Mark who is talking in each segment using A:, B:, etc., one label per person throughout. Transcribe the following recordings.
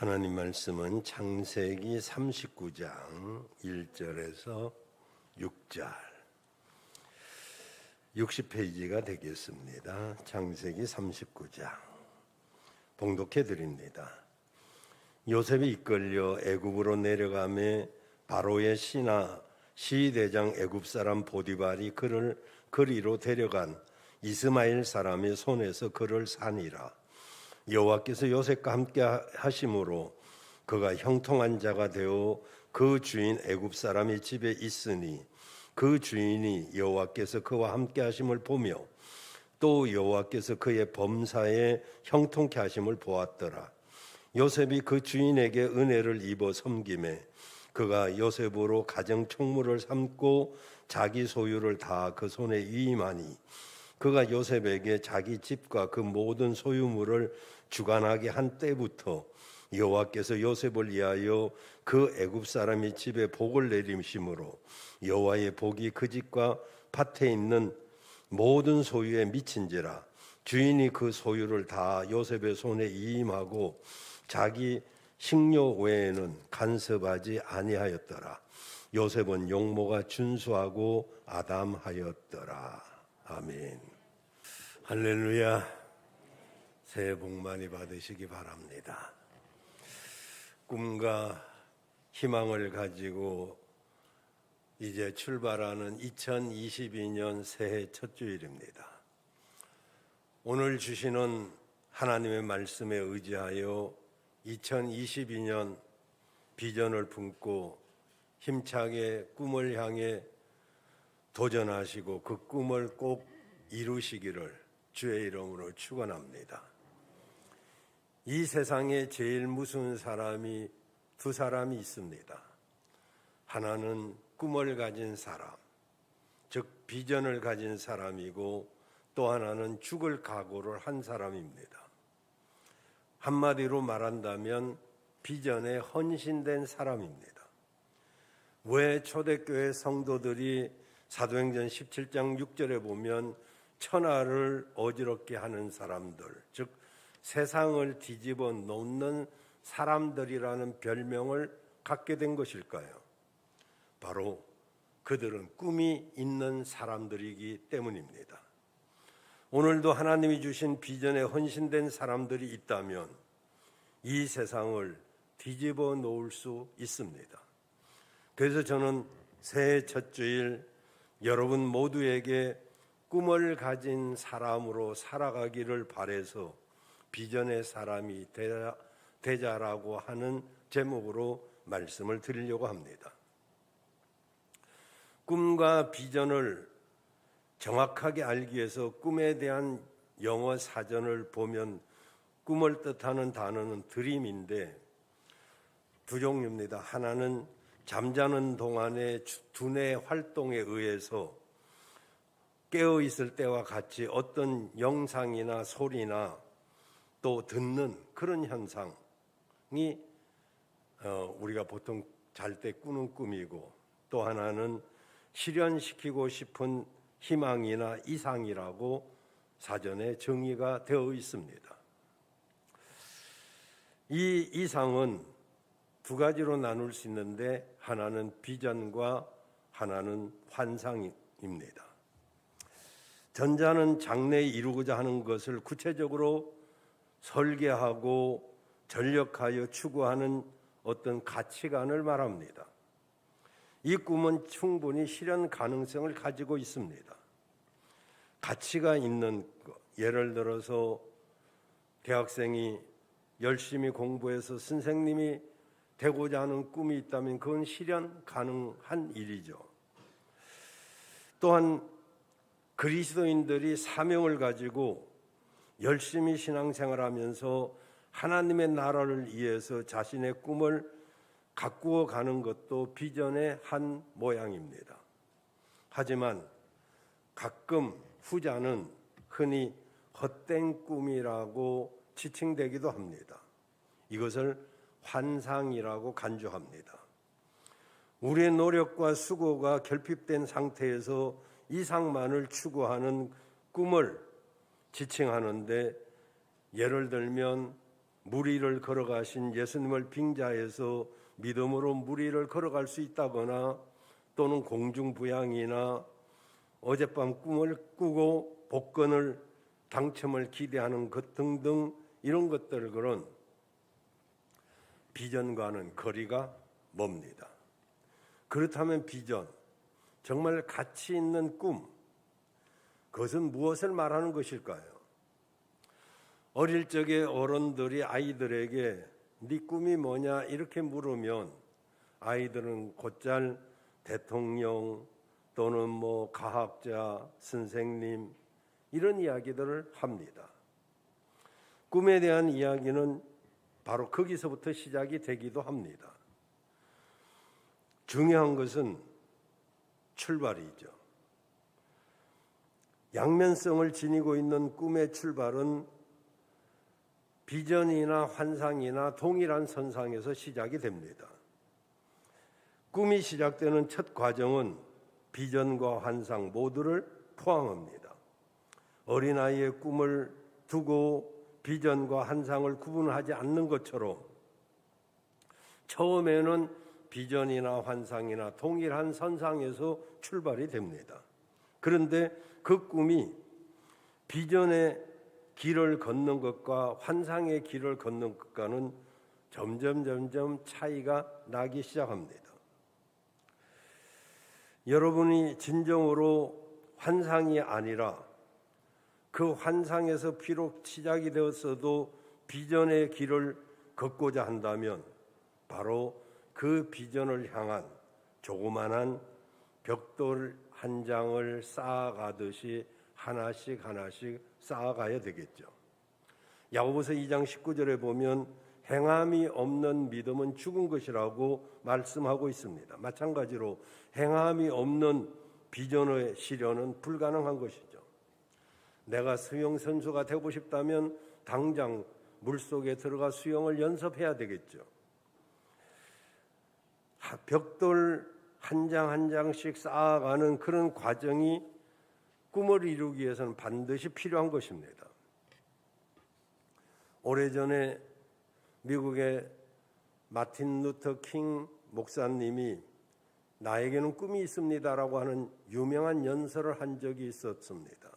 A: 하나님 말씀은 창세기 39장 1절에서 6절 60페이지가 되겠습니다. 창세기 39장 봉독해 드립니다. 요셉이 이끌려 애굽으로 내려가매 바로의 시대장 애굽 사람 보디발이 그를 그리로 데려간 이스마엘 사람의 손에서 그를 산이라. 여호와께서 요셉과 함께 하심으로 그가 형통한 자가 되어 그 주인 애굽 사람의 집에 있으니 그 주인이 여호와께서 그와 함께 하심을 보며 또 여호와께서 그의 범사에 형통케 하심을 보았더라. 요셉이 그 주인에게 은혜를 입어 섬김에 그가 요셉으로 가정 총무를 삼고 자기 소유를 다 그 손에 위임하니 그가 요셉에게 자기 집과 그 모든 소유물을 주관하게 한 때부터 여호와께서 요셉을 위하여 그 애굽 사람의 집에 복을 내리심으로 여호와의 복이 그 집과 밭에 있는 모든 소유에 미친지라. 주인이 그 소유를 다 요셉의 손에 위임하고 자기 식료 외에는 간섭하지 아니하였더라. 요셉은 용모가 준수하고 아담하였더라. 아멘. 할렐루야. 새해 복 많이 받으시기 바랍니다. 꿈과 희망을 가지고 이제 출발하는 2022년 새해 첫 주일입니다. 오늘 주시는 하나님의 말씀에 의지하여 2022년 비전을 품고 힘차게 꿈을 향해 도전하시고 그 꿈을 꼭 이루시기를 주의 이름으로 축원합니다. 이 세상에 제일 무서운 사람이 두 사람이 있습니다. 하나는 꿈을 가진 사람, 즉 비전을 가진 사람이고 또 하나는 죽을 각오를 한 사람입니다. 한마디로 말한다면 비전에 헌신된 사람입니다. 왜 초대교회 성도들이 사도행전 17장 6절에 보면 천하를 어지럽게 하는 사람들, 즉 세상을 뒤집어 놓는 사람들이라는 별명을 갖게 된 것일까요? 바로 그들은 꿈이 있는 사람들이기 때문입니다. 오늘도 하나님이 주신 비전에 헌신된 사람들이 있다면 이 세상을 뒤집어 놓을 수 있습니다. 그래서 저는 새해 첫 주일 여러분 모두에게 꿈을 가진 사람으로 살아가기를 바라서 비전의 사람이 되자라고 하는 제목으로 말씀을 드리려고 합니다. 꿈과 비전을 정확하게 알기 위해서 꿈에 대한 영어 사전을 보면 꿈을 뜻하는 단어는 드림인데 두 종류입니다. 하나는 잠자는 동안의 두뇌 활동에 의해서 깨어있을 때와 같이 어떤 영상이나 소리나 또 듣는 그런 현상이 우리가 보통 잘 때 꾸는 꿈이고, 또 하나는 실현시키고 싶은 희망이나 이상이라고 사전에 정의가 되어 있습니다. 이 이상은 두 가지로 나눌 수 있는데 하나는 비전과 하나는 환상입니다. 전자는 장래에 이루고자 하는 것을 구체적으로 설계하고 전력하여 추구하는 어떤 가치관을 말합니다. 이 꿈은 충분히 실현 가능성을 가지고 있습니다. 가치가 있는 것, 예를 들어서 대학생이 열심히 공부해서 선생님이 되고자 하는 꿈이 있다면 그건 실현 가능한 일이죠. 또한 그리스도인들이 사명을 가지고 열심히 신앙생활하면서 하나님의 나라를 위해서 자신의 꿈을 가꾸어 가는 것도 비전의 한 모양입니다. 하지만 가끔 후자는 흔히 헛된 꿈이라고 지칭되기도 합니다. 이것을 환상이라고 간주합니다. 우리의 노력과 수고가 결핍된 상태에서 이상만을 추구하는 꿈을 지칭하는데, 예를 들면 물 위를 걸어가신 예수님을 빙자해서 믿음으로 물 위를 걸어갈 수 있다거나 또는 공중부양이나 어젯밤 꿈을 꾸고 복권을 당첨을 기대하는 것 등등 이런 것들은 비전과는 거리가 멉니다. 그렇다면 비전, 정말 가치 있는 꿈, 그것은 무엇을 말하는 것일까요? 어릴 적에 어른들이 아이들에게 네 꿈이 뭐냐 이렇게 물으면 아이들은 곧잘 대통령 또는 과학자, 선생님 이런 이야기들을 합니다. 꿈에 대한 이야기는 바로 거기서부터 시작이 되기도 합니다. 중요한 것은 출발이죠. 양면성을 지니고 있는 꿈의 출발은 비전이나 환상이나 동일한 선상에서 시작이 됩니다. 꿈이 시작되는 첫 과정은 비전과 환상 모두를 포함합니다. 어린아이의 꿈을 두고 비전과 환상을 구분하지 않는 것처럼 처음에는 비전이나 환상이나 동일한 선상에서 출발이 됩니다. 그런데 그 꿈이 비전의 길을 걷는 것과 환상의 길을 걷는 것과는 점점 차이가 나기 시작합니다. 여러분이 진정으로 환상이 아니라 그 환상에서 비록 시작이 되었어도 비전의 길을 걷고자 한다면 바로 그 비전을 향한 조그만한 벽돌 한 장을 쌓아가듯이 하나씩 쌓아가야 되겠죠. 야고보서 2장 19절에 보면 행함이 없는 믿음은 죽은 것이라고 말씀하고 있습니다. 마찬가지로 행함이 없는 비전의 실현은 불가능한 것이죠. 내가 수영 선수가 되고 싶다면 당장 물속에 들어가 수영을 연습해야 되겠죠. 벽돌 한 장 한 장씩 쌓아가는 그런 과정이 꿈을 이루기 위해서는 반드시 필요한 것입니다. 오래전에 미국의 마틴 루터 킹 목사님이 나에게는 꿈이 있습니다라고 하는 유명한 연설을 한 적이 있었습니다.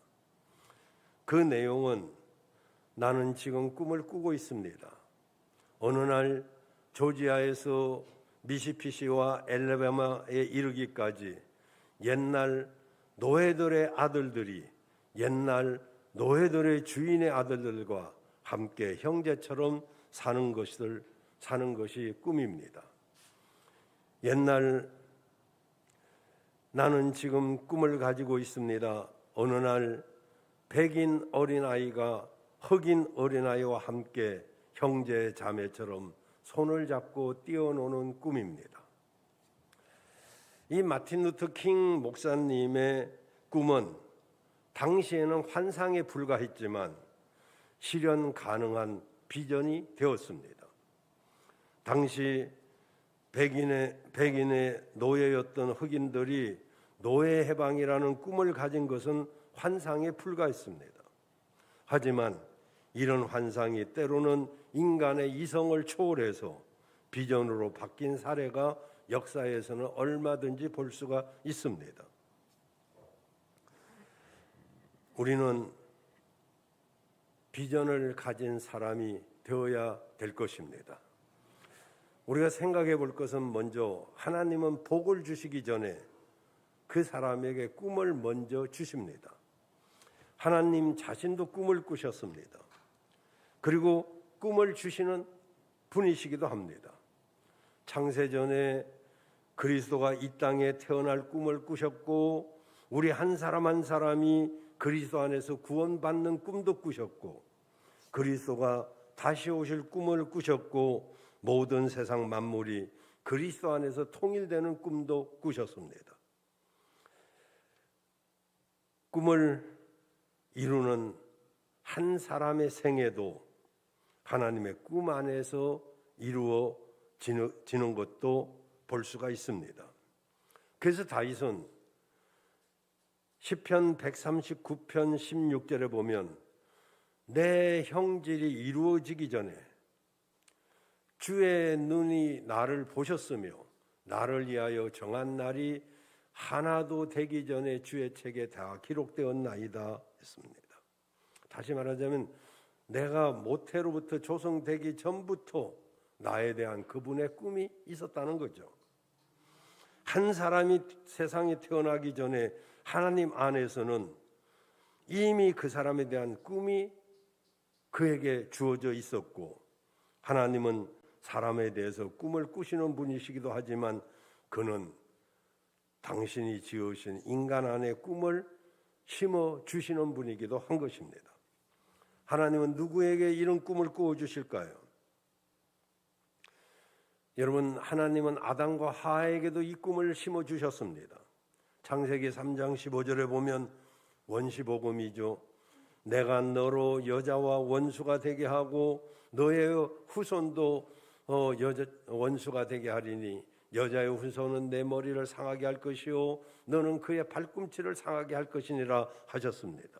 A: 그 내용은 나는 지금 꿈을 꾸고 있습니다. 어느 날 조지아에서 미시시피시와 엘레베마에 이르기까지 옛날 노예들의 아들들이 옛날 노예들의 주인의 아들들과 함께 형제처럼 사는 것이 꿈입니다. 옛날 나는 지금 꿈을 가지고 있습니다. 어느 날 백인 어린아이가 흑인 어린아이와 함께 형제 자매처럼 손을 잡고 뛰어노는 꿈입니다. 이 마틴 루터 킹 목사님의 꿈은 당시에는 환상에 불과했지만 실현 가능한 비전이 되었습니다. 당시 백인의 노예였던 흑인들이 노예 해방이라는 꿈을 가진 것은 환상에 불과했습니다. 하지만 이런 환상이 때로는 인간의 이성을 초월해서 비전으로 바뀐 사례가 역사에서는 얼마든지 볼 수가 있습니다. 우리는 비전을 가진 사람이 되어야 될 것입니다. 우리가 생각해 볼 것은 먼저 하나님은 복을 주시기 전에 그 사람에게 꿈을 먼저 주십니다. 하나님 자신도 꿈을 꾸셨습니다. 그리고 꿈을 주시는 분이시기도 합니다. 창세전에 그리스도가 이 땅에 태어날 꿈을 꾸셨고 우리 한 사람 한 사람이 그리스도 안에서 구원받는 꿈도 꾸셨고 그리스도가 다시 오실 꿈을 꾸셨고 모든 세상 만물이 그리스도 안에서 통일되는 꿈도 꾸셨습니다. 꿈을 이루는 한 사람의 생애도 하나님의 꿈 안에서 이루어지는 것도 볼 수가 있습니다. 그래서 다윗은 시편 139편 16절에 보면 내 형질이 이루어지기 전에 주의 눈이 나를 보셨으며 나를 위하여 정한 날이 하나도 되기 전에 주의 책에 다 기록되었나이다 했습니다. 다시 말하자면 내가 모태로부터 조성되기 전부터 나에 대한 그분의 꿈이 있었다는 거죠. 한 사람이 세상에 태어나기 전에 하나님 안에서는 이미 그 사람에 대한 꿈이 그에게 주어져 있었고, 하나님은 사람에 대해서 꿈을 꾸시는 분이시기도 하지만 그는 당신이 지으신 인간 안에 꿈을 심어 주시는 분이기도 한 것입니다. 하나님은 누구에게 이런 꿈을 꾸어 주실까요? 여러분, 하나님은 아담과 하와에게도 이 꿈을 심어 주셨습니다. 창세기 3장 15절에 보면 원시복음이죠. 내가 너로 여자와 원수가 되게 하고 너의 후손도 원수가 되게 하리니 여자의 후손은 내 머리를 상하게 할 것이요 너는 그의 발꿈치를 상하게 할 것이니라 하셨습니다.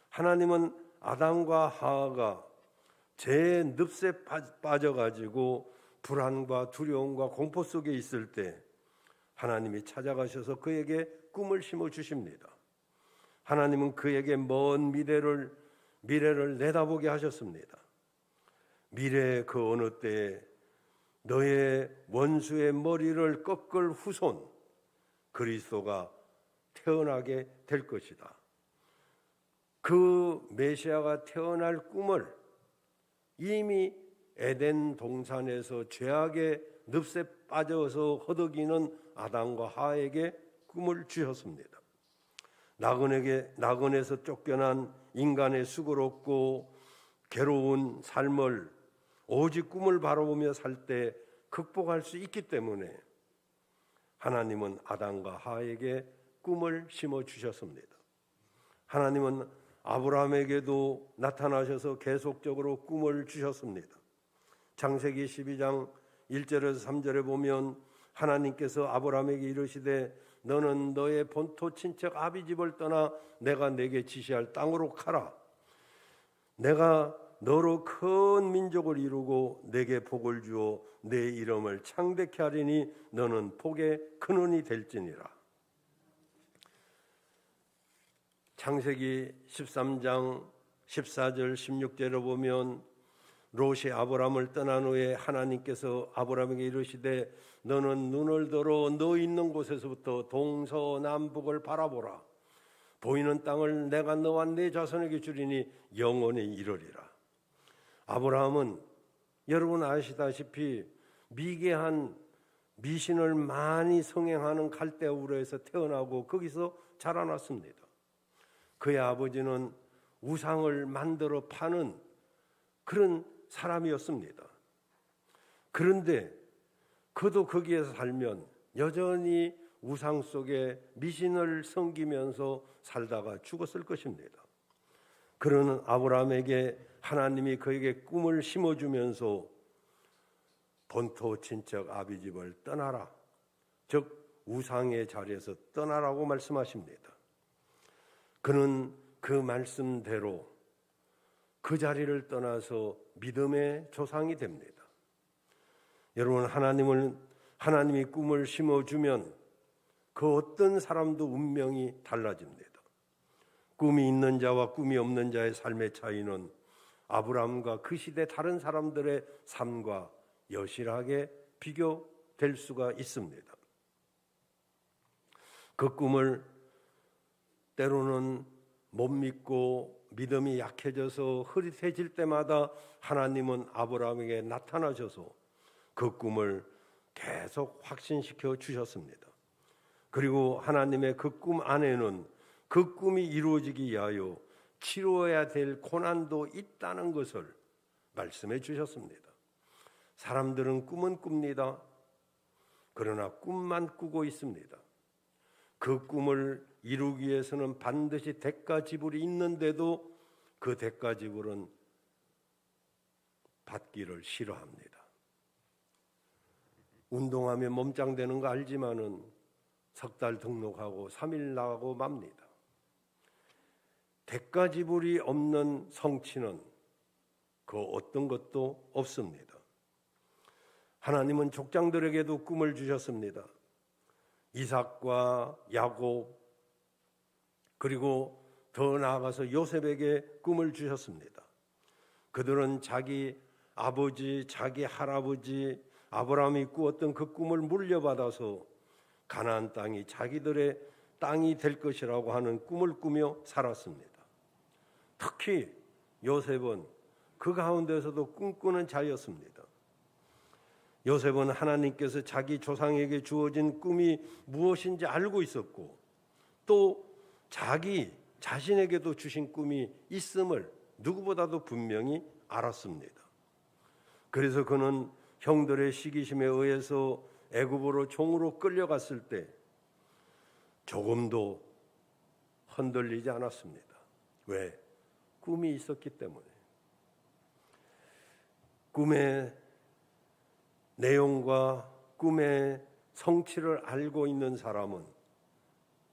A: 하나님은 아담과 하와가 죄의 늪에 빠져가지고 불안과 두려움과 공포 속에 있을 때 하나님이 찾아가셔서 그에게 꿈을 심어 주십니다. 하나님은 그에게 먼 미래를 내다보게 하셨습니다. 미래의 그 어느 때에 너의 원수의 머리를 꺾을 후손 그리스도가 태어나게 될 것이다. 그 메시아가 태어날 꿈을 이미 에덴 동산에서 죄악의 늪에 빠져서 허덕이는 아담과 하와에게 꿈을 주셨습니다. 나그네에서 쫓겨난 인간의 수고롭고 괴로운 삶을 오직 꿈을 바라보며 살 때 극복할 수 있기 때문에 하나님은 아담과 하와에게 꿈을 심어 주셨습니다. 하나님은 아브라함에게도 나타나셔서 계속적으로 꿈을 주셨습니다. 창세기 12장 1절에서 3절에 보면 하나님께서 아브라함에게 이르시되 너는 너의 본토 친척 아비집을 떠나 내가 내게 지시할 땅으로 가라. 내가 너로 큰 민족을 이루고 내게 복을 주어 내 이름을 창대케 하리니 너는 복의 근원이 될지니라. 창세기 13장 14절 16절에 보면 롯이 아브라함을 떠난 후에 하나님께서 아브라함에게 이르시되 너는 눈을 들어 너 있는 곳에서부터 동서남북을 바라보라. 보이는 땅을 내가 너와 네 자손에게 주리니 영원히 이르리라. 아브라함은 여러분 아시다시피 미개한 미신을 많이 성행하는 갈대아 우르에서 태어나고 거기서 자라났습니다. 그의 아버지는 우상을 만들어 파는 그런 사람이었습니다. 그런데 그도 거기에서 살면 여전히 우상 속에 미신을 섬기면서 살다가 죽었을 것입니다. 그러는 아브라함에게 하나님이 그에게 꿈을 심어주면서 본토 친척 아비집을 떠나라, 즉 우상의 자리에서 떠나라고 말씀하십니다. 그는 그 말씀대로 그 자리를 떠나서 믿음의 조상이 됩니다. 여러분, 하나님이 꿈을 심어주면 그 어떤 사람도 운명이 달라집니다. 꿈이 있는 자와 꿈이 없는 자의 삶의 차이는 아브라함과 그 시대 다른 사람들의 삶과 여실하게 비교될 수가 있습니다. 그 꿈을 때로는 못 믿고 믿음이 약해져서 흐릿해질 때마다 하나님은 아브라함에게 나타나셔서 그 꿈을 계속 확신시켜 주셨습니다. 그리고 하나님의 그 꿈 안에는 그 꿈이 이루어지기 위하여 치루어야 될 고난도 있다는 것을 말씀해 주셨습니다. 사람들은 꿈은 꿉니다. 그러나 꿈만 꾸고 있습니다. 그 꿈을 이루기 위해서는 반드시 대가 지불이 있는데도 그 대가 지불은 받기를 싫어합니다. 운동하면 몸짱 되는 거 알지만은 석 달 등록하고 3일 나가고 맙니다. 대가 지불이 없는 성취는 그 어떤 것도 없습니다. 하나님은 족장들에게도 꿈을 주셨습니다. 이삭과 야곱, 그리고 더 나아가서 요셉에게 꿈을 주셨습니다. 그들은 자기 아버지, 자기 할아버지 아브라함이 꾸었던 그 꿈을 물려받아서 가나안 땅이 자기들의 땅이 될 것이라고 하는 꿈을 꾸며 살았습니다. 특히 요셉은 그 가운데서도 꿈꾸는 자였습니다. 요셉은 하나님께서 자기 조상에게 주어진 꿈이 무엇인지 알고 있었고, 또 자기 자신에게도 주신 꿈이 있음을 누구보다도 분명히 알았습니다. 그래서 그는 형들의 시기심에 의해서 애굽으로 종으로 끌려갔을 때 조금도 흔들리지 않았습니다. 왜? 꿈이 있었기 때문에. 꿈의 내용과 꿈의 성취를 알고 있는 사람은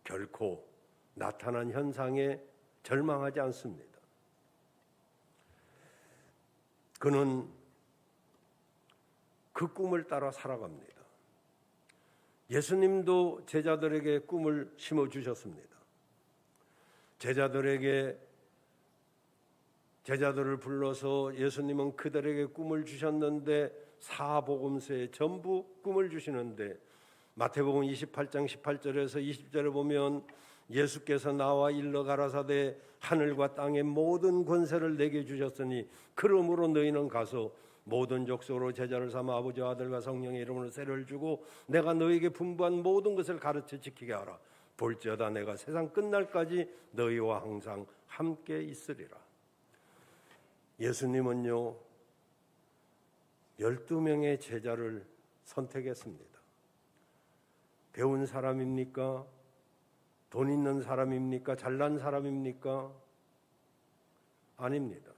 A: 결코 나타난 현상에 절망하지 않습니다. 그는 그 꿈을 따라 살아갑니다. 예수님도 제자들에게 꿈을 심어주셨습니다. 제자들을 불러서 예수님은 그들에게 꿈을 주셨는데 사복음서에 전부 꿈을 주시는데 마태복음 28장 18절에서 20절에 보면 예수께서 나와 일러 가라사대 하늘과 땅의 모든 권세를 내게 주셨으니 그러므로 너희는 가서 모든 족속으로 제자를 삼아 아버지와 아들과 성령의 이름으로 세례를 주고 내가 너희에게 분부한 모든 것을 가르쳐 지키게 하라. 볼지어다 내가 세상 끝날까지 너희와 항상 함께 있으리라. 예수님은요 12명의 제자를 선택했습니다. 배운 사람입니까? 돈 있는 사람입니까? 잘난 사람입니까? 아닙니다.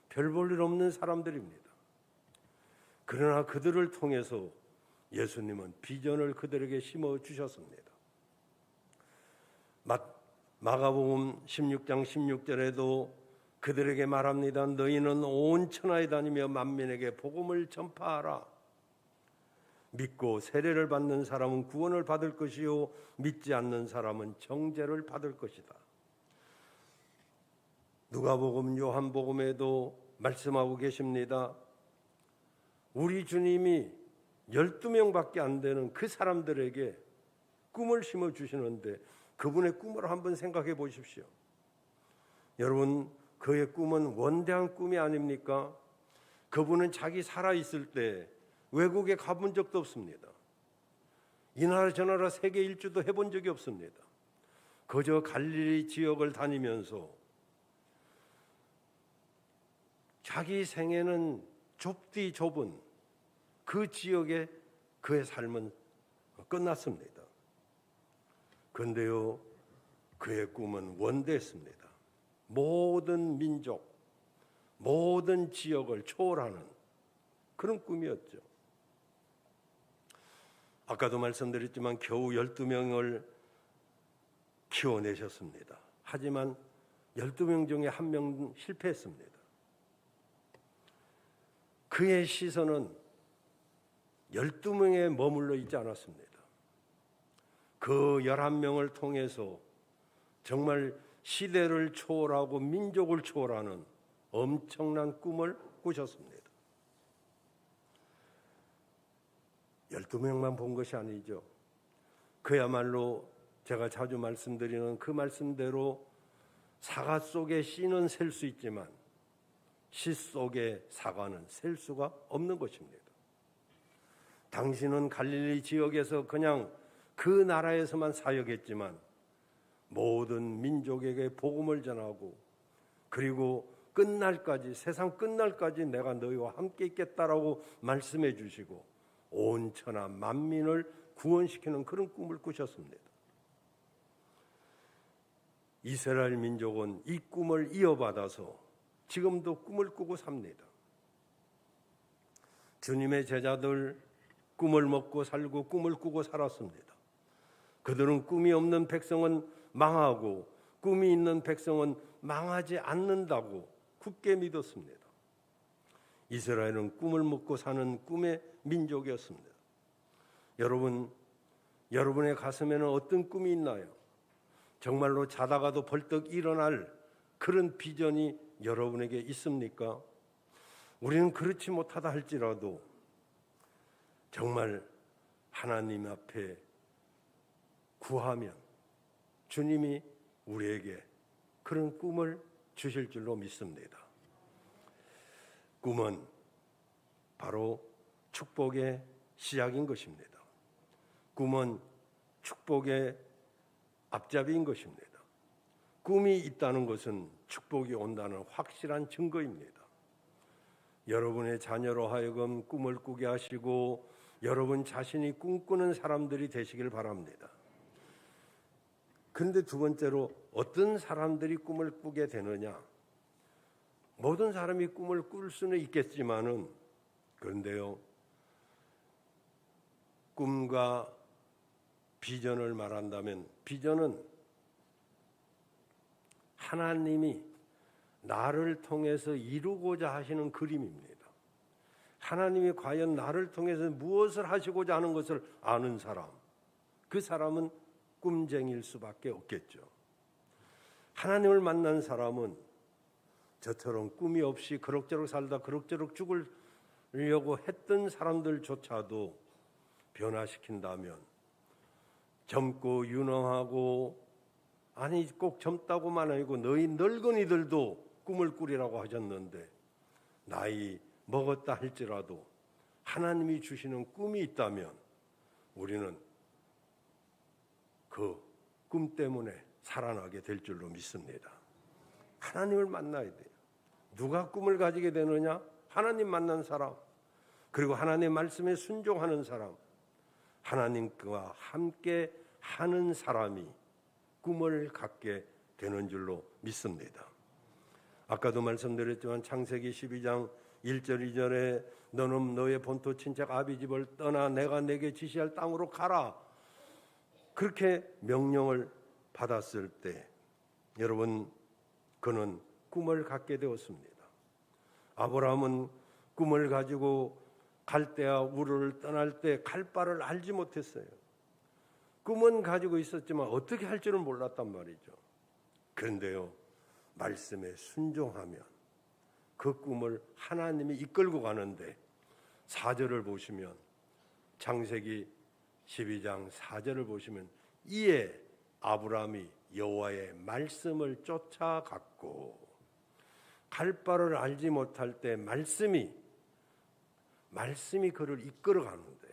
A: 별 볼 일 없는 사람들입니다. 그러나 그들을 통해서 예수님은 비전을 그들에게 심어주셨습니다. 마가복음 16장 16절에도 그들에게 말합니다. 너희는 온 천하에 다니며 만민에게 복음을 전파하라. 믿고 세례를 받는 사람은 구원을 받을 것이요 믿지 않는 사람은 정죄를 받을 것이다. 누가복음, 요한복음에도 말씀하고 계십니다. 우리 주님이 12명밖에 안 되는 그 사람들에게 꿈을 심어주시는데 그분의 꿈을 한번 생각해 보십시오. 여러분, 그의 꿈은 원대한 꿈이 아닙니까? 그분은 자기 살아있을 때 외국에 가본 적도 없습니다. 이 나라 저 나라 세계 일주도 해본 적이 없습니다. 그저 갈릴리 지역을 다니면서 자기 생애는 좁디 좁은 그 지역에 그의 삶은 끝났습니다. 그런데요, 그의 꿈은 원대했습니다. 모든 민족, 모든 지역을 초월하는 그런 꿈이었죠. 아까도 말씀드렸지만 겨우 12명을 키워내셨습니다. 하지만 12명 중에 한 명은 실패했습니다. 그의 시선은 12명에 머물러 있지 않았습니다. 그 11명을 통해서 정말 시대를 초월하고 민족을 초월하는 엄청난 꿈을 꾸셨습니다. 12명만 본 것이 아니죠. 그야말로 제가 자주 말씀드리는 그 말씀대로 사과 속에 씨는 셀 수 있지만 씨 속에 사과는 셀 수가 없는 것입니다. 당신은 갈릴리 지역에서 그냥 그 나라에서만 사역했지만 모든 민족에게 복음을 전하고 그리고 끝날까지, 세상 끝날까지 내가 너희와 함께 있겠다라고 말씀해 주시고 온 천하 만민을 구원시키는 그런 꿈을 꾸셨습니다. 이스라엘 민족은 이 꿈을 이어받아서 지금도 꿈을 꾸고 삽니다. 주님의 제자들 꿈을 먹고 살고 꿈을 꾸고 살았습니다. 그들은 꿈이 없는 백성은 망하고 꿈이 있는 백성은 망하지 않는다고 굳게 믿었습니다. 이스라엘은 꿈을 먹고 사는 꿈의 민족이었습니다. 여러분, 여러분의 가슴에는 어떤 꿈이 있나요? 정말로 자다가도 벌떡 일어날 그런 비전이 여러분에게 있습니까? 우리는 그렇지 못하다 할지라도 정말 하나님 앞에 구하면 주님이 우리에게 그런 꿈을 주실 줄로 믿습니다. 꿈은 바로 축복의 시작인 것입니다. 꿈은 축복의 앞잡이인 것입니다. 꿈이 있다는 것은 축복이 온다는 확실한 증거입니다. 여러분의 자녀로 하여금 꿈을 꾸게 하시고 여러분 자신이 꿈꾸는 사람들이 되시길 바랍니다. 그런데 두 번째로 어떤 사람들이 꿈을 꾸게 되느냐? 모든 사람이 꿈을 꿀 수는 있겠지만은 그런데요, 꿈과 비전을 말한다면 비전은 하나님이 나를 통해서 이루고자 하시는 그림입니다. 하나님이 과연 나를 통해서 무엇을 하시고자 하는 것을 아는 사람, 그 사람은 꿈쟁이일 수밖에 없겠죠. 하나님을 만난 사람은 저처럼 꿈이 없이 그럭저럭 살다 그럭저럭 죽으려고 했던 사람들조차도 변화시킨다면 젊고 유능하고, 아니 꼭 젊다고만 아니고 너희 늙은이들도 꿈을 꾸리라고 하셨는데 나이 먹었다 할지라도 하나님이 주시는 꿈이 있다면 우리는 그 꿈 때문에 살아나게 될 줄로 믿습니다. 하나님을 만나야 돼요. 누가 꿈을 가지게 되느냐? 하나님 만난 사람, 그리고 하나님의 말씀에 순종하는 사람, 하나님과 함께 하는 사람이 꿈을 갖게 되는 줄로 믿습니다. 아까도 말씀드렸지만 창세기 12장 1절 2절에 너는 너의 본토 친척 아비 집을 떠나 내가 내게 지시할 땅으로 가라, 그렇게 명령을 받았을 때 여러분, 그는 꿈을 갖게 되었습니다. 아브라함은 꿈을 가지고 갈대아 우르를 떠날 때 갈 바를 알지 못했어요. 꿈은 가지고 있었지만 어떻게 할 줄은 몰랐단 말이죠. 그런데요, 말씀에 순종하면 그 꿈을 하나님이 이끌고 가는데 4절을 보시면, 창세기 12장 4절을 보시면 이에 아브라함이 여호와의 말씀을 쫓아갔고, 갈 바를 알지 못할 때 말씀이 그를 이끌어 가는데,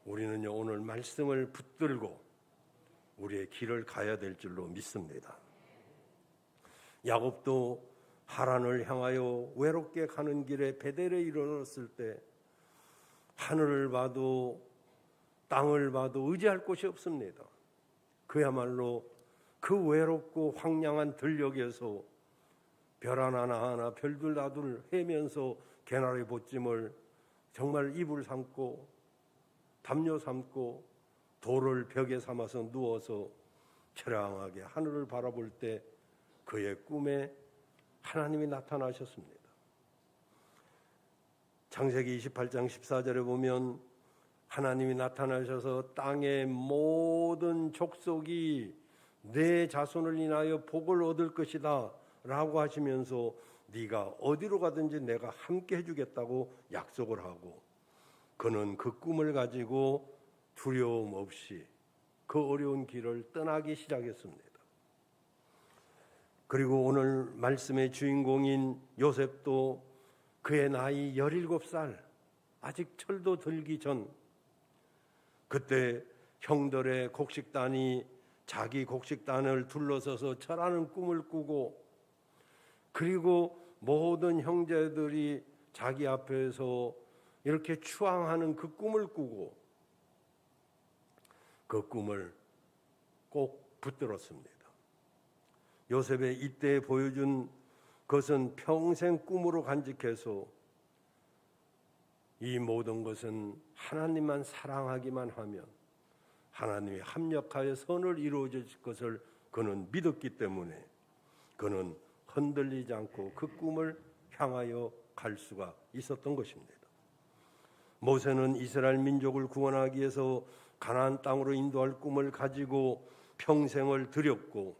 A: 우리는요 오늘 말씀을 붙들고 우리의 길을 가야 될 줄로 믿습니다. 야곱도 하란을 향하여 외롭게 가는 길에 베델에 이르렀을 때 하늘을 봐도 땅을 봐도 의지할 곳이 없습니다. 그야말로 그 외롭고 황량한 들녘에서 별 하나 별둘 나둘 헤면서 개나리 보찜을 정말 이불 삼고 담요 삼고 돌을 벽에 삼아서 누워서 처량하게 하늘을 바라볼 때 그의 꿈에 하나님이 나타나셨습니다. 창세기 28장 14절에 보면 하나님이 나타나셔서 땅의 모든 족속이 내 자손을 인하여 복을 얻을 것이다 라고 하시면서 네가 어디로 가든지 내가 함께 해주겠다고 약속을 하고, 그는 그 꿈을 가지고 두려움 없이 그 어려운 길을 떠나기 시작했습니다. 그리고 오늘 말씀의 주인공인 요셉도 그의 나이 17살, 아직 철도 들기 전, 그때 형들의 곡식단이 자기 곡식단을 둘러서서 절하는 꿈을 꾸고, 그리고 모든 형제들이 자기 앞에서 이렇게 추앙하는 그 꿈을 꾸고 그 꿈을 꼭 붙들었습니다. 요셉의 이때 보여준 것은 평생 꿈으로 간직해서 이 모든 것은 하나님만 사랑하기만 하면 하나님이 합력하여 선을 이루어질 것을 그는 믿었기 때문에 그는 흔들리지 않고 그 꿈을 향하여 갈 수가 있었던 것입니다. 모세는 이스라엘 민족을 구원하기 위해서 가나안 땅으로 인도할 꿈을 가지고 평생을 들였고,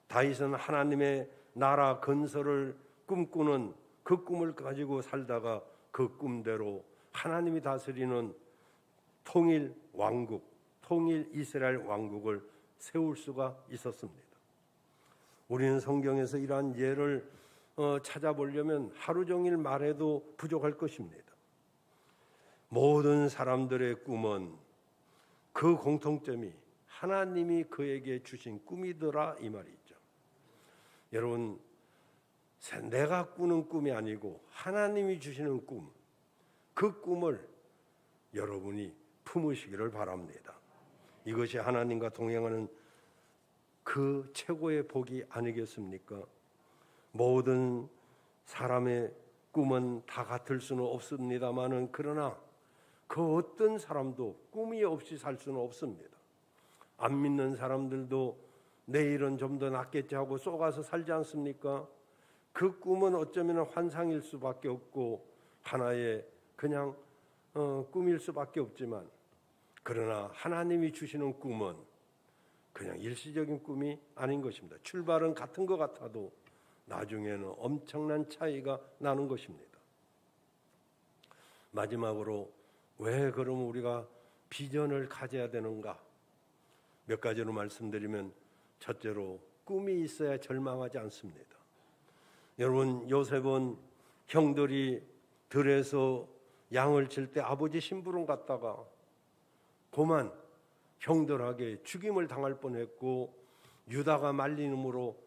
A: 다윗은 하나님의 나라 건설을 꿈꾸는 그 꿈을 가지고 살다가 그 꿈대로 하나님이 다스리는 통일 왕국, 통일 이스라엘 왕국을 세울 수가 있었습니다. 우리는 성경에서 이러한 예를 찾아보려면 하루 종일 말해도 부족할 것입니다. 모든 사람들의 꿈은 그 공통점이 하나님이 그에게 주신 꿈이더라 이 말이죠. 여러분, 내가 꾸는 꿈이 아니고 하나님이 주시는 꿈, 그 꿈을 여러분이 품으시기를 바랍니다. 이것이 하나님과 동행하는 그 최고의 복이 아니겠습니까? 모든 사람의 꿈은 다 같을 수는 없습니다만은, 그러나 그 어떤 사람도 꿈이 없이 살 수는 없습니다. 안 믿는 사람들도 내일은 좀 더 낫겠지 하고 쏘가서 살지 않습니까? 그 꿈은 어쩌면 환상일 수밖에 없고 하나의 그냥 꿈일 수밖에 없지만, 그러나 하나님이 주시는 꿈은 그냥 일시적인 꿈이 아닌 것입니다. 출발은 같은 것 같아도 나중에는 엄청난 차이가 나는 것입니다. 마지막으로 왜 그럼 우리가 비전을 가져야 되는가? 몇 가지로 말씀드리면, 첫째로 꿈이 있어야 절망하지 않습니다. 여러분, 요셉은 형들이 들에서 양을 칠 때 아버지 심부름 갔다가 고만 형들에게 죽임을 당할 뻔했고, 유다가 말리므로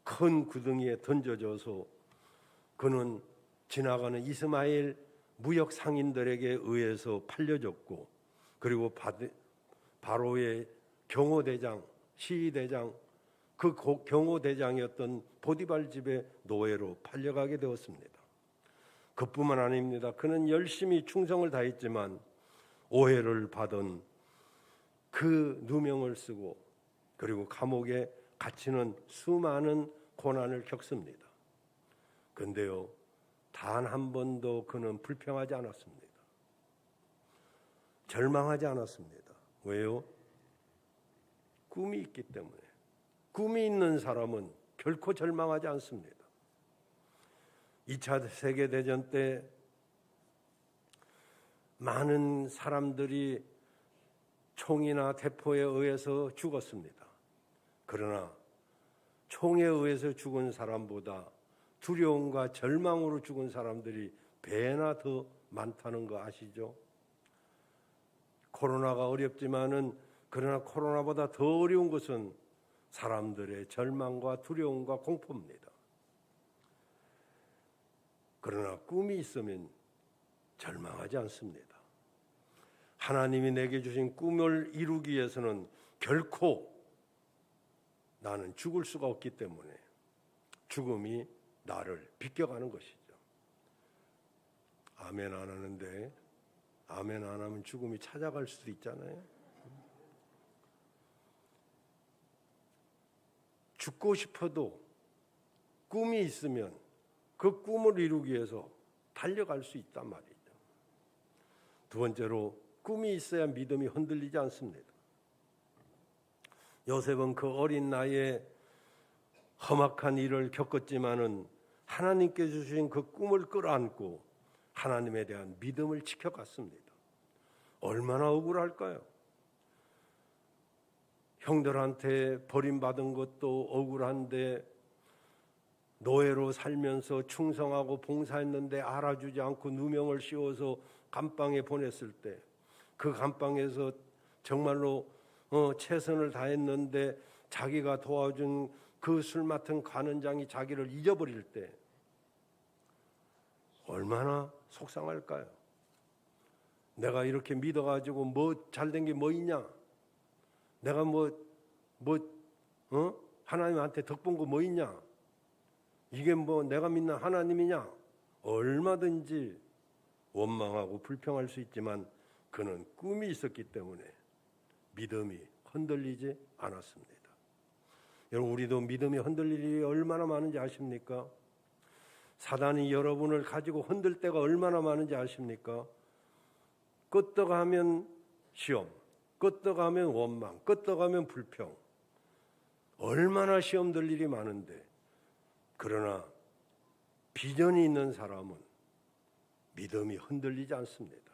A: 큰 구덩이에 던져져서 그는 지나가는 이스마엘 무역 상인들에게 의해서 팔려졌고, 그리고 바로의 경호대장, 시위대장, 그 경호대장이었던 보디발 집의 노예로 팔려가게 되었습니다. 그뿐만 아닙니다. 그는 열심히 충성을 다했지만 오해를 받은 그 누명을 쓰고 그리고 감옥에 갇히는 수많은 고난을 겪습니다. 그런데요, 단 한 번도 그는 불평하지 않았습니다. 절망하지 않았습니다. 왜요? 꿈이 있기 때문에. 꿈이 있는 사람은 결코 절망하지 않습니다. 2차 세계대전 때 많은 사람들이 총이나 대포에 의해서 죽었습니다. 그러나 총에 의해서 죽은 사람보다 두려움과 절망으로 죽은 사람들이 배나 더 많다는 거 아시죠? 코로나가 어렵지만은, 그러나 코로나보다 더 어려운 것은 사람들의 절망과 두려움과 공포입니다. 그러나 꿈이 있으면 절망하지 않습니다. 하나님이 내게 주신 꿈을 이루기 위해서는 결코 나는 죽을 수가 없기 때문에 죽음이 나를 비껴가는 것이죠. 아멘 안 하는데, 아멘 안 하면 죽음이 찾아갈 수도 있잖아요. 죽고 싶어도 꿈이 있으면 그 꿈을 이루기 위해서 달려갈 수 있단 말이죠. 두 번째로, 꿈이 있어야 믿음이 흔들리지 않습니다. 요셉은 그 어린 나이에 험악한 일을 겪었지만은 하나님께 주신 그 꿈을 끌어안고 하나님에 대한 믿음을 지켜갔습니다. 얼마나 억울할까요? 형들한테 버림받은 것도 억울한데, 노예로 살면서 충성하고 봉사했는데 알아주지 않고 누명을 씌워서 감방에 보냈을 때, 그 감방에서 정말로 최선을 다했는데 자기가 도와준 그 술 맡은 관원장이 자기를 잊어버릴 때 얼마나 속상할까요? 내가 이렇게 믿어가지고 뭐 잘된 게 뭐 있냐? 내가 하나님한테 덕 본 거 뭐 있냐? 이게 뭐 내가 믿는 하나님이냐? 얼마든지 원망하고 불평할 수 있지만 그는 꿈이 있었기 때문에 믿음이 흔들리지 않았습니다. 여러분, 우리도 믿음이 흔들릴 일이 얼마나 많은지 아십니까? 사단이 여러분을 가지고 흔들 때가 얼마나 많은지 아십니까? 끄떡하면 시험, 끄떡하면 원망, 끄떡하면 불평. 얼마나 시험 들 일이 많은데, 그러나 비전이 있는 사람은 믿음이 흔들리지 않습니다.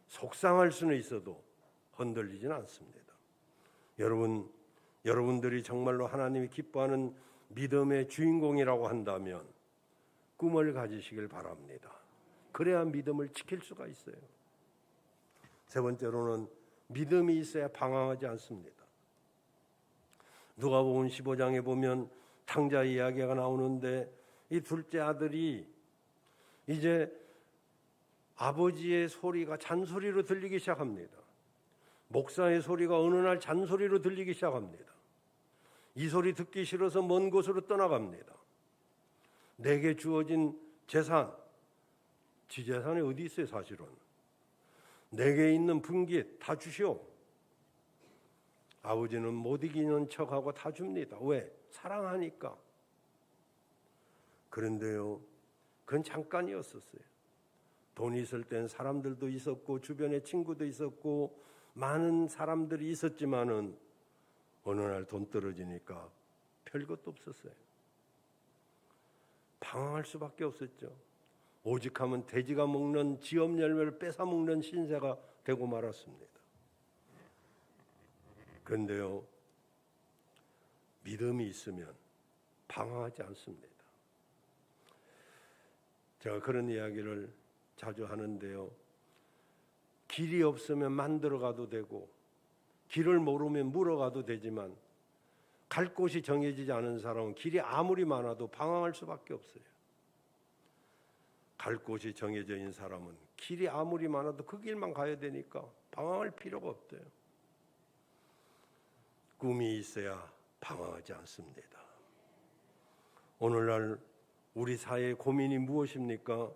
A: 속상할 수는 있어도 흔들리지는 않습니다. 여러분들이 정말로 하나님이 기뻐하는 믿음의 주인공이라고 한다면 꿈을 가지시길 바랍니다. 그래야 믿음을 지킬 수가 있어요. 세 번째로는 믿음이 있어야 방황하지 않습니다. 누가복음 15장에 보면 탕자 이야기가 나오는데, 이 둘째 아들이 이제 아버지의 소리가 잔소리로 들리기 시작합니다. 목사의 소리가 어느 날 잔소리로 들리기 시작합니다. 이 소리 듣기 싫어서 먼 곳으로 떠나갑니다. 내게 주어진 재산, 지 재산이 어디 있어요 사실은. 내게 있는 분깃 다 주시오. 아버지는 못 이기는 척하고 다 줍니다. 왜? 사랑하니까. 그런데요, 그건 잠깐이었었어요. 돈이 있을 땐 사람들도 있었고 주변에 친구도 있었고 많은 사람들이 있었지만은 어느 날 돈 떨어지니까 별것도 없었어요. 방황할 수밖에 없었죠. 오직하면 돼지가 먹는 지업 열매를 뺏어 먹는 신세가 되고 말았습니다. 그런데요, 믿음이 있으면 방황하지 않습니다. 제가 그런 이야기를 자주 하는데요, 길이 없으면 만들어 가도 되고 길을 모르면 물어가도 되지만 갈 곳이 정해지지 않은 사람은 길이 아무리 많아도 방황할 수밖에 없어요. 갈 곳이 정해져 있는 사람은 길이 아무리 많아도 그 길만 가야 되니까 방황할 필요가 없대요. 꿈이 있어야 방황하지 않습니다. 오늘날 우리 사회의 고민이 무엇입니까?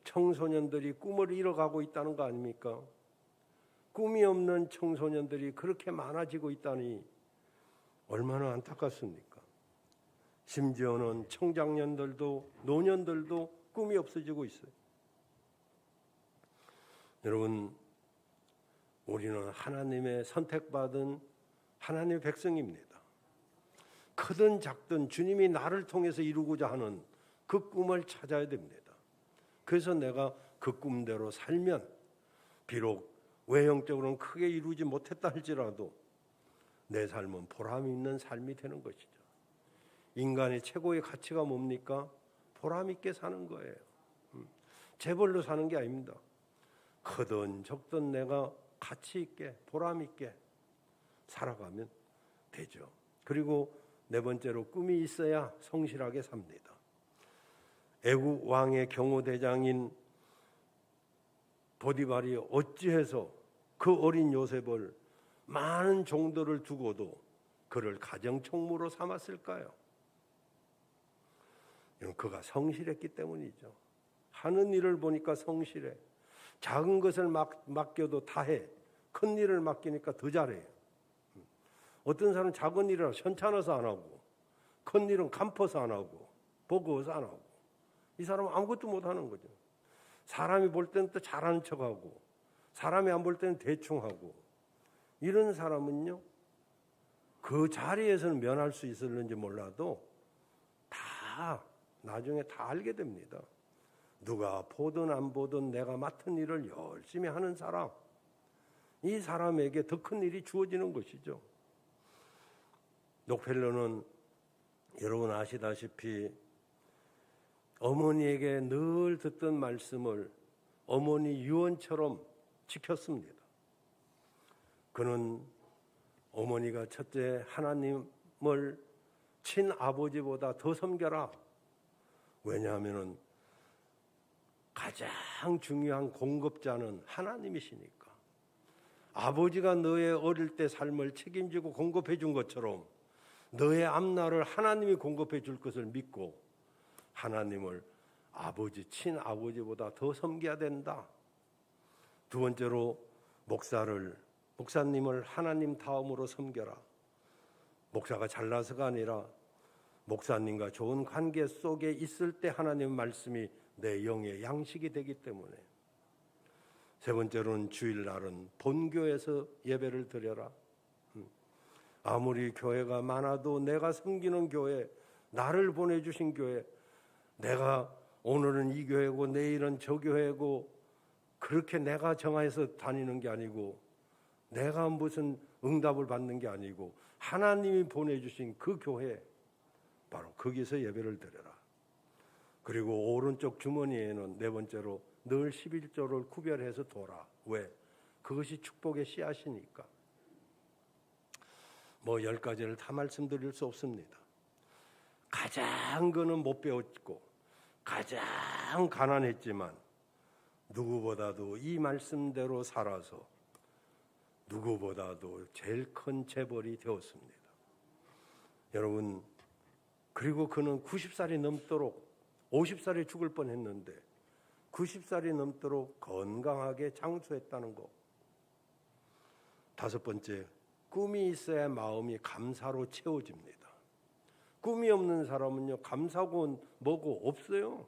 A: 청소년들이 꿈을 잃어가고 있다는 거 아닙니까? 꿈이 없는 청소년들이 그렇게 많아지고 있다니 얼마나 안타깝습니까? 심지어는 청장년들도 노년들도 꿈이 없어지고 있어요. 여러분, 우리는 하나님의 선택받은 하나님의 백성입니다. 크든 작든 주님이 나를 통해서 이루고자 하는 그 꿈을 찾아야 됩니다. 그래서 내가 그 꿈대로 살면 비록 외형적으로는 크게 이루지 못했다 할지라도 내 삶은 보람 있는 삶이 되는 것이죠. 인간의 최고의 가치가 뭡니까? 보람 있게 사는 거예요. 재벌로 사는 게 아닙니다. 크든 적든 내가 가치 있게 보람 있게 살아가면 되죠. 그리고 네 번째로 꿈이 있어야 성실하게 삽니다. 애국 왕의 경호대장인 보디발이 어찌해서 그 어린 요셉을 많은 종들을 두고도 그를 가정총무로 삼았을까요? 그가 성실했기 때문이죠. 하는 일을 보니까 성실해. 작은 것을 맡겨도 다 해. 큰 일을 맡기니까 더 잘해요. 어떤 사람은 작은 일이라 현찮아서 안 하고, 큰 일은 간퍼서 안 하고, 버거워서 안 하고, 이 사람은 아무것도 못 하는 거죠. 사람이 볼 때는 또 잘하는 척하고, 사람이 안 볼 때는 대충 하고, 이런 사람은요, 그 자리에서는 면할 수 있을는지 몰라도 다 나중에 다 알게 됩니다. 누가 보든 안 보든 내가 맡은 일을 열심히 하는 사람, 이 사람에게 더 큰 일이 주어지는 것이죠. 록펠러는 여러분 아시다시피 어머니에게 늘 듣던 말씀을 어머니 유언처럼 지켰습니다. 그는 어머니가 첫째 하나님을 친아버지보다 더 섬겨라. 왜냐하면 가장 중요한 공급자는 하나님이시니까. 아버지가 너의 어릴 때 삶을 책임지고 공급해 준 것처럼 너의 앞날을 하나님이 공급해 줄 것을 믿고 하나님을 아버지, 친아버지보다 더 섬겨야 된다. 두 번째로 목사님을 하나님 다음으로 섬겨라. 목사가 잘나서가 아니라 목사님과 좋은 관계 속에 있을 때 하나님의 말씀이 내 영의 양식이 되기 때문에. 세 번째로는 주일날은 본교에서 예배를 드려라. 아무리 교회가 많아도 내가 섬기는 교회, 나를 보내주신 교회, 내가 오늘은 이 교회고 내일은 저 교회고 그렇게 내가 정해서 다니는 게 아니고, 내가 무슨 응답을 받는 게 아니고 하나님이 보내주신 그 교회, 바로 거기서 예배를 드려라. 그리고 오른쪽 주머니에는 네 번째로 늘 11조를 구별해서 둬라. 왜? 그것이 축복의 씨앗이니까. 10가지를 다 말씀드릴 수 없습니다. 가장 그는 못 배웠고 가장 가난했지만 누구보다도 이 말씀대로 살아서 누구보다도 제일 큰 재벌이 되었습니다. 여러분, 그리고 그는 90살이 넘도록 50살에 죽을 뻔했는데 90살이 넘도록 건강하게 장수했다는 것. 다섯 번째, 꿈이 있어야 마음이 감사로 채워집니다. 꿈이 없는 사람은요, 감사고 뭐고 없어요.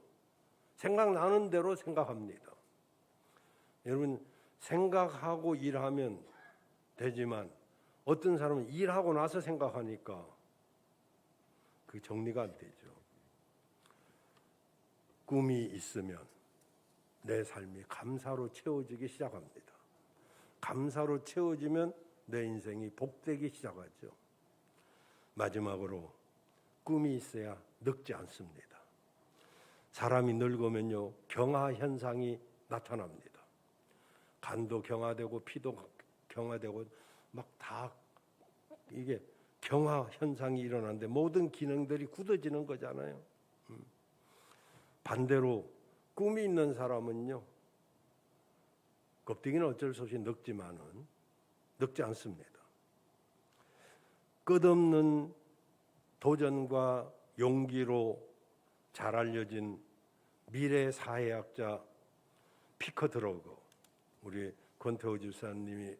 A: 생각나는 대로 생각합니다. 여러분, 생각하고 일하면 되지만 어떤 사람은 일하고 나서 생각하니까 그 정리가 안 되죠. 꿈이 있으면 내 삶이 감사로 채워지기 시작합니다. 감사로 채워지면 내 인생이 복되기 시작하죠. 마지막으로 꿈이 있어야 늙지 않습니다. 사람이 늙으면요, 경화 현상이 나타납니다. 간도 경화되고 피도 경화되고 막 다 이게 경화 현상이 일어나는데 모든 기능들이 굳어지는 거잖아요. 반대로 꿈이 있는 사람은요, 껍데기는 어쩔 수 없이 늙지만은 늙지 않습니다. 끝없는 도전과 용기로 잘 알려진 미래 사회학자 피커트로그, 우리 권태호 집사님이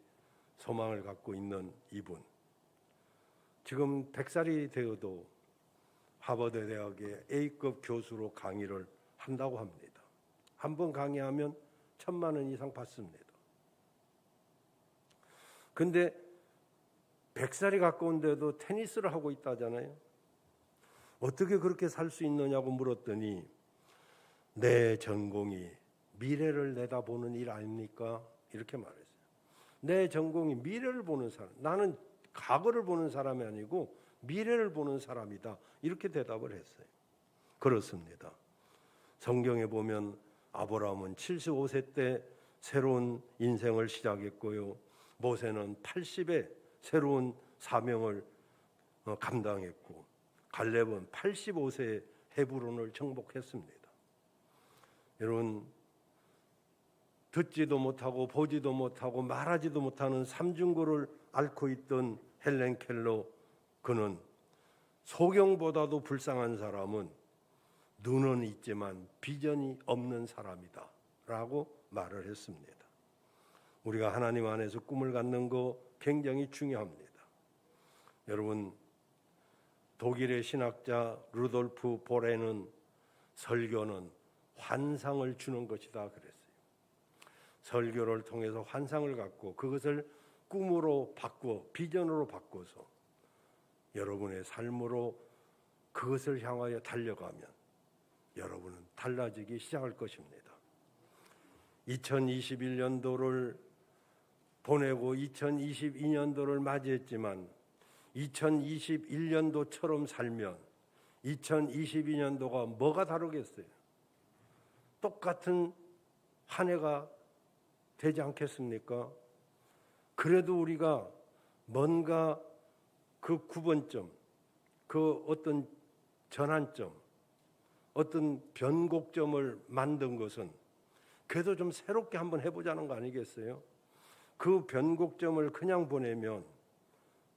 A: 소망을 갖고 있는 이분, 지금 100살이 되어도 하버드 대학의 A급 교수로 강의를 한다고 합니다. 한 번 강의하면 1,000만 원 이상 받습니다. 근데 100살이 가까운데도 테니스를 하고 있다잖아요. 어떻게 그렇게 살 수 있느냐고 물었더니 내 전공이 미래를 내다보는 일 아닙니까? 이렇게 말했어요. 내 전공이 미래를 보는 사람, 나는 과거를 보는 사람이 아니고 미래를 보는 사람이다. 이렇게 대답을 했어요. 그렇습니다. 성경에 보면 아브라함은 75세 때 새로운 인생을 시작했고요. 모세는 80에 새로운 사명을 감당했고, 갈렙은 85세에 헤브론을 정복했습니다. 여러분, 듣지도 못하고 보지도 못하고 말하지도 못하는 삼중고를 앓고 있던 헬렌 켈러, 그는 소경보다도 불쌍한 사람은 눈은 있지만 비전이 없는 사람이다 라고 말을 했습니다. 우리가 하나님 안에서 꿈을 갖는 거 굉장히 중요합니다. 여러분, 독일의 신학자 루돌프 보레는 설교는 환상을 주는 것이다 그랬어요. 설교를 통해서 환상을 갖고 그것을 꿈으로 바꾸어 비전으로 바꿔서 여러분의 삶으로 그것을 향하여 달려가면 여러분은 달라지기 시작할 것입니다. 2021년도를 보내고 2022년도를 맞이했지만 2021년도처럼 살면 2022년도가 뭐가 다르겠어요? 똑같은 한 해가 되지 않겠습니까? 그래도 우리가 뭔가 그 구분점, 그 어떤 전환점, 어떤 변곡점을 만든 것은 그래도 좀 새롭게 한번 해보자는 거 아니겠어요? 그 변곡점을 그냥 보내면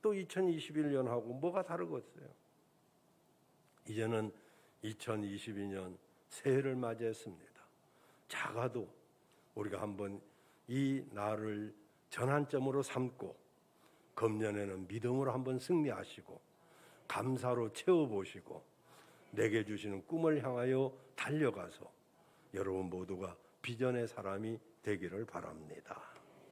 A: 또 2021년하고 뭐가 다르겠어요? 이제는 2022년 새해를 맞이했습니다. 작아도 우리가 한번 이 날을 전환점으로 삼고 금년에는 믿음으로 한번 승리하시고 감사로 채워보시고 내게 주시는 꿈을 향하여 달려가서 여러분 모두가 비전의 사람이 되기를 바랍니다.